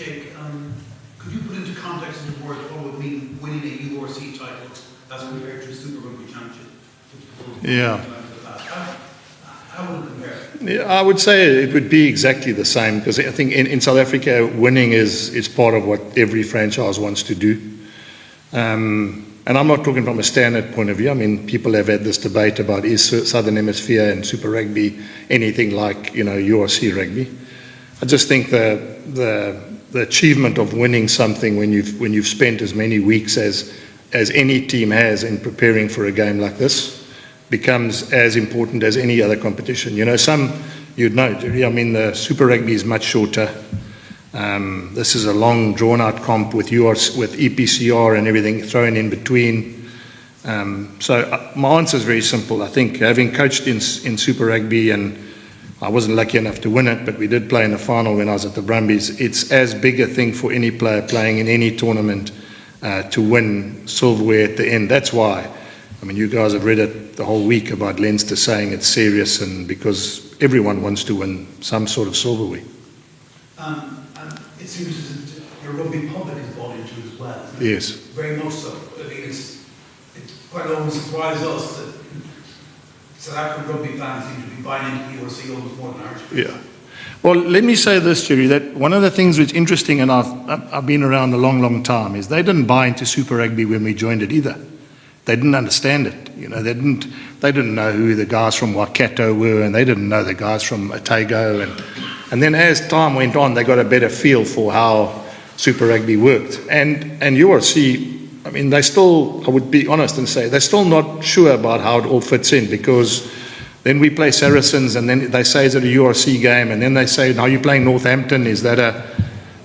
Jake, could you put into context in words what would mean winning a URC title as compared to a Super Rugby Championship? Yeah. How would it compare? Yeah, I would say it would be exactly the same, because I think in South Africa, winning is part of what every franchise wants to do. And I'm not talking from a standard point of view. I mean, people have had this debate about is Southern Hemisphere and Super Rugby anything like, URC rugby. I just think the achievement of winning something when you've spent as many weeks as any team has in preparing for a game like this becomes as important as any other competition. You'd know, Jerry, I mean, the Super Rugby is much shorter. This is a long, drawn-out comp with EPCR and everything thrown in between. So my answer is very simple. I think having coached in Super Rugby, and I wasn't lucky enough to win it, but we did play in the final when I was at the Brumbies, it's as big a thing for any player playing in any tournament to win silverware at the end. That's why. I mean, you guys have read it the whole week about Leinster saying it's serious, and because everyone wants to win some sort of silverware. And it seems that the rugby public is bought into it as well. Yes. Very much so. I mean, it's quite almost surprised us that South African rugby fans seem to be buying into URC almost more than ours. Yeah. Well, let me say this, Jerry, that one of the things which is interesting, and I've been around a long, long time, is they didn't buy into Super Rugby when we joined it either. They didn't understand it. They didn't know who the guys from Waikato were, and they didn't know the guys from Otago. And then as time went on, they got a better feel for how Super Rugby worked. And URC, I mean, I would be honest and say, they're still not sure about how it all fits in, because then we play Saracens, and then they say, is it a URC game? And then they say, now you're playing Northampton, is that a...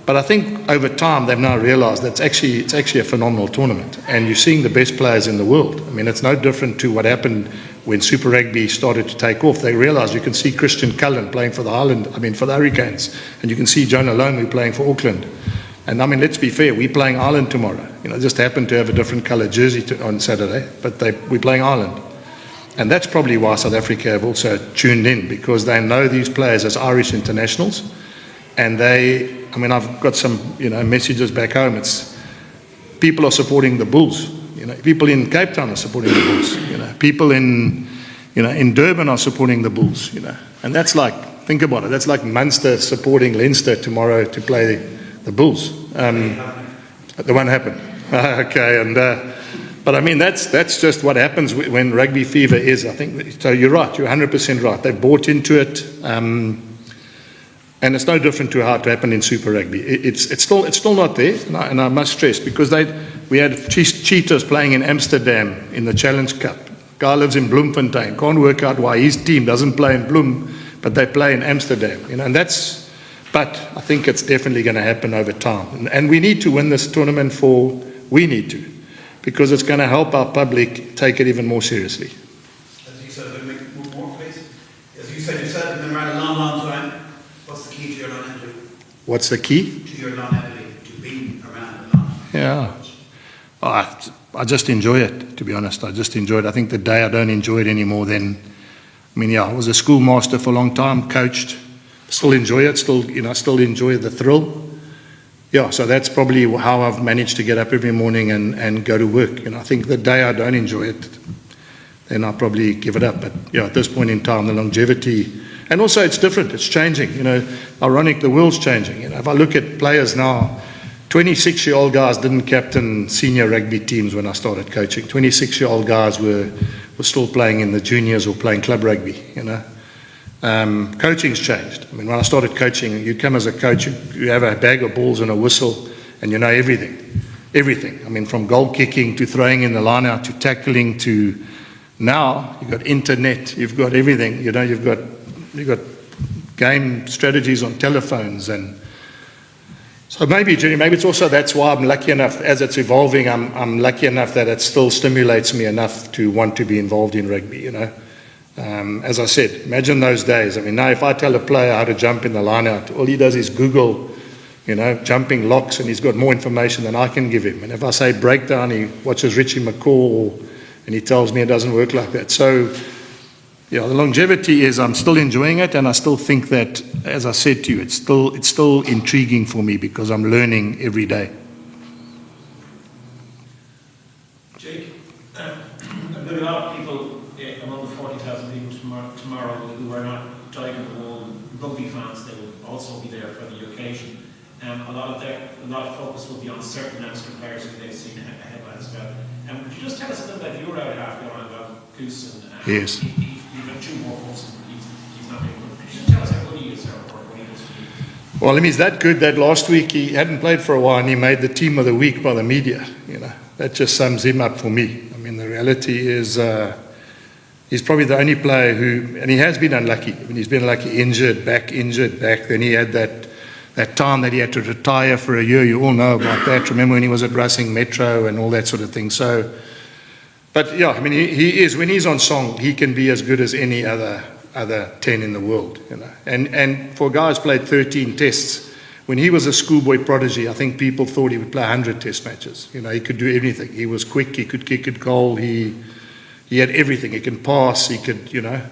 But I think over time they've now realised that it's actually a phenomenal tournament, and you're seeing the best players in the world. I mean, it's no different to what happened when Super Rugby started to take off. They realised you can see Christian Cullen playing for the Hurricanes, and you can see Jonah Lomu playing for Auckland. And I mean, let's be fair, we're playing Ireland tomorrow. Just happen to have a different colour jersey on Saturday, but we're playing Ireland. And that's probably why South Africa have also tuned in, because they know these players as Irish internationals, and I've got some, messages back home. It's people are supporting the Bulls. People in Cape Town are supporting the Bulls. People in Durban are supporting the Bulls. And that's like, think about it. That's like Munster supporting Leinster tomorrow to play the Bulls. The one happened. Okay, but I mean that's just what happens when rugby fever is. I think so. You're right. You're 100% right. They bought into it. And it's no different to how it happened in Super Rugby. It's still not there, and I must stress, because we had cheaters playing in Amsterdam in the Challenge Cup. Guy lives in Bloemfontein, can't work out why his team doesn't play in Bloem, but they play in Amsterdam. But I think it's definitely going to happen over time, and we need to win this tournament because it's going to help our public take it even more seriously. As you said, make more please. As you said yourself, you've been around a long, long time. What's the key to your longevity? What's the key? To your longevity, to being around a long time. Yeah. I just enjoy it, to be honest. I just enjoy it. I think the day I don't enjoy it anymore, I was a schoolmaster for a long time, coached, still enjoy it, still enjoy the thrill. Yeah, so that's probably how I've managed to get up every morning and go to work. I think the day I don't enjoy it, then I'll probably give it up. But at this point in time, the longevity... And also it's different, it's changing, ironic, the world's changing. If I look at players now, 26-year-old guys didn't captain senior rugby teams when I started coaching. 26-year-old guys were still playing in the juniors or playing club rugby, Coaching's changed. I mean, when I started coaching, you come as a coach, you have a bag of balls and a whistle, and you know everything. Everything. I mean, from goal kicking to throwing in the line out to tackling to now, you've got internet, you've got everything, you've got game strategies on telephones, and so maybe it's also that's why I'm lucky enough, as it's evolving, I'm lucky enough that it still stimulates me enough to want to be involved in rugby, As I said, imagine those days. I mean, now if I tell a player how to jump in the line out, all he does is Google, jumping locks, and he's got more information than I can give him. And if I say breakdown, he watches Richie McCaw, and he tells me it doesn't work like that. So Yeah, the longevity is I'm still enjoying it, and I still think that, as I said to you, it's still intriguing for me because I'm learning every day. Jake, there are a lot of people among the 40,000 people tomorrow who are not dyed-in-the-wool rugby fans. They will also be there for the occasion. A lot of focus will be on certain youngster players who they've seen ahead as well. Could you just tell us a little bit? You were out half on about Goose and Yes. You've got 2 more goals and he's not very good. Could you just tell us how good he is or what he does to you? Well, he's that good that last week he hadn't played for a while and he made the team of the week by the media. You know, that just sums him up for me. I mean, the reality is he's probably the only player who, and he has been unlucky. I mean, he's been lucky, injured back. Then he had that time that he had to retire for a year. You all know about that. Remember when he was at Racing Metro and all that sort of thing. So, but yeah, I mean, he is, when he's on song, he can be as good as any other 10 in the world, you know. And for a guy who's played 13 tests, when he was a schoolboy prodigy, I think people thought he would play 100 test matches. You know, he could do everything. He was quick, he could kick it goal, he had everything. He can pass, he could, you know.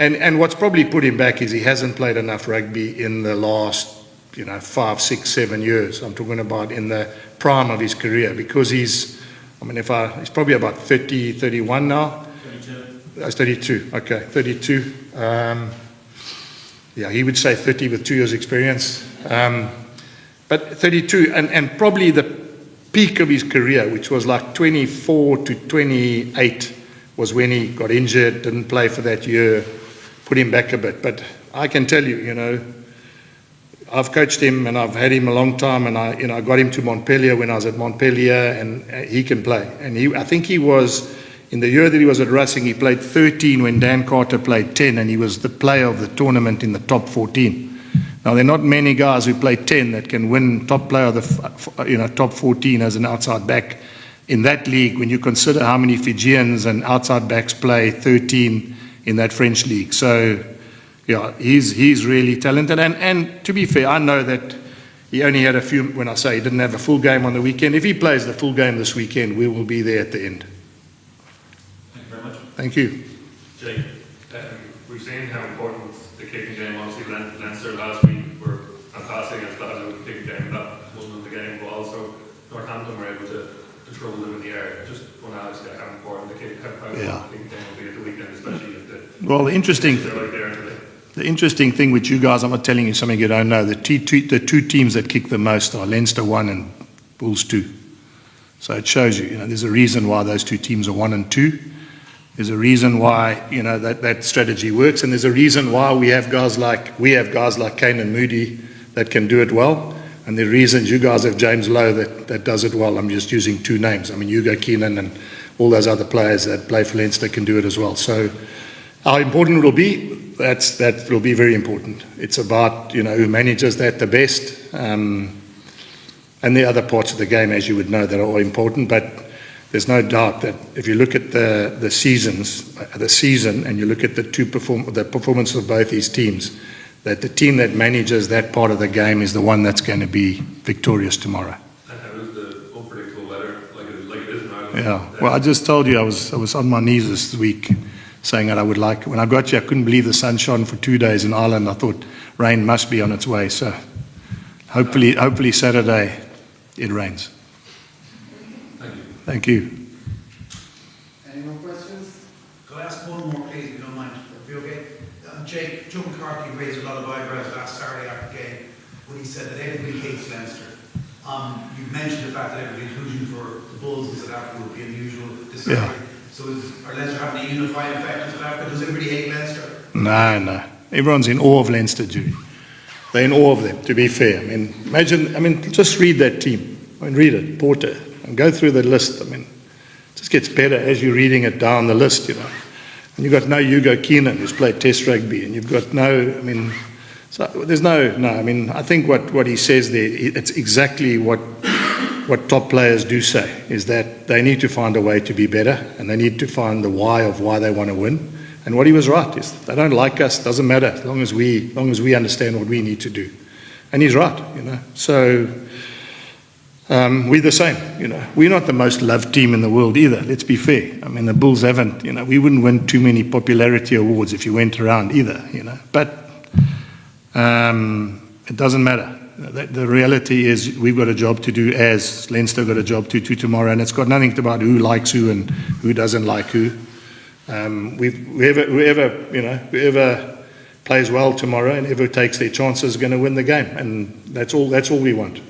And what's probably put him back is he hasn't played enough rugby in the last, 5, 6, 7 years. I'm talking about in the prime of his career, because he's probably about 30, 31 now. 32. That's 32, okay, 32. Yeah, he would say 30 with 2 years experience. But 32, and probably the peak of his career, which was like 24 to 28, was when he got injured, didn't play for that year, put him back a bit. But I can tell you, I've coached him and I've had him a long time, and I got him to Montpellier when I was at Montpellier, and he can play. And I think he was, in the year that he was at Racing, he played 13 when Dan Carter played 10, and he was the player of the tournament in the top 14. Now, there are not many guys who play 10 that can win top player of the top 14 as an outside back in that league, when you consider how many Fijians and outside backs play 13 in that French league. So, yeah, he's really talented. And to be fair, I know that he only had a few, when I say he didn't have a full game on the weekend. If he plays the full game this weekend, we will be there at the end. Thank you very much. Thank you. Jake, we've seen how important the kicking game, obviously Leinster last week were fantastic against Glasgow with the kicking game, that wasn't the game, but also Northampton were able to trouble them in the air. Just want to ask you how important the kicking game will be at the weekend, especially if the interesting thing with you guys, I'm not telling you something you don't know, the two teams that kick the most are Leinster 1 and Bulls 2. So it shows you, there's a reason why those two teams are 1 and 2. There's a reason why, that strategy works, and there's a reason why we have guys like Kane and Moody that can do it well, and the reasons you guys have James Lowe that does it well. I'm just using 2 names. I mean, Hugo Keenan and all those other players that play for Leinster can do it as well. So how important it will be, that will be very important. It's about, who manages that the best, and the other parts of the game, as you would know, that are all important, but there's no doubt that if you look at the season, and you look at the performance of both these teams, that the team that manages that part of the game is the one that's going to be victorious tomorrow. And how is the unpredictable weather, like it is in Ireland? Yeah, well, I just told you I was on my knees this week saying that I would like, when I got here, I couldn't believe the sun shone for 2 days in Ireland. I thought rain must be on its way, so hopefully Saturday it rains. Thank you. Any more questions? Can I ask one more, please, if you don't mind? Are you okay? Jake, Joe McCarthy raised a lot of eyebrows last Saturday after the game when he said that everybody hates Leinster. You mentioned the fact that everybody's rooting for the Bulls in South Africa would be unusual this Saturday. So are Leinster having a unifying effect in South Africa? Does everybody hate Leinster? No. Everyone's in awe of Leinster, Judy. They're in awe of them, to be fair. Just read that team. Read it, Porter. And go through the list. it just gets better as you're reading it down the list, And you've got no Hugo Keenan, who's played Test rugby, and you've got so there's I think what he says there, it's exactly what top players do say, is that they need to find a way to be better, and they need to find the why of why they want to win. And what he was right is, they don't like us, doesn't matter, as long as we understand what we need to do. And he's right, So we're the same, you know. We're not the most loved team in the world either, let's be fair. I mean, the Bulls haven't, you know, we wouldn't win too many popularity awards if you went around either, you know. But it doesn't matter. The reality is we've got a job to do, as Leinster got a job to do tomorrow, and it's got nothing about who likes who and who doesn't like who. Whoever plays well tomorrow and whoever takes their chances is going to win the game, and that's all we want.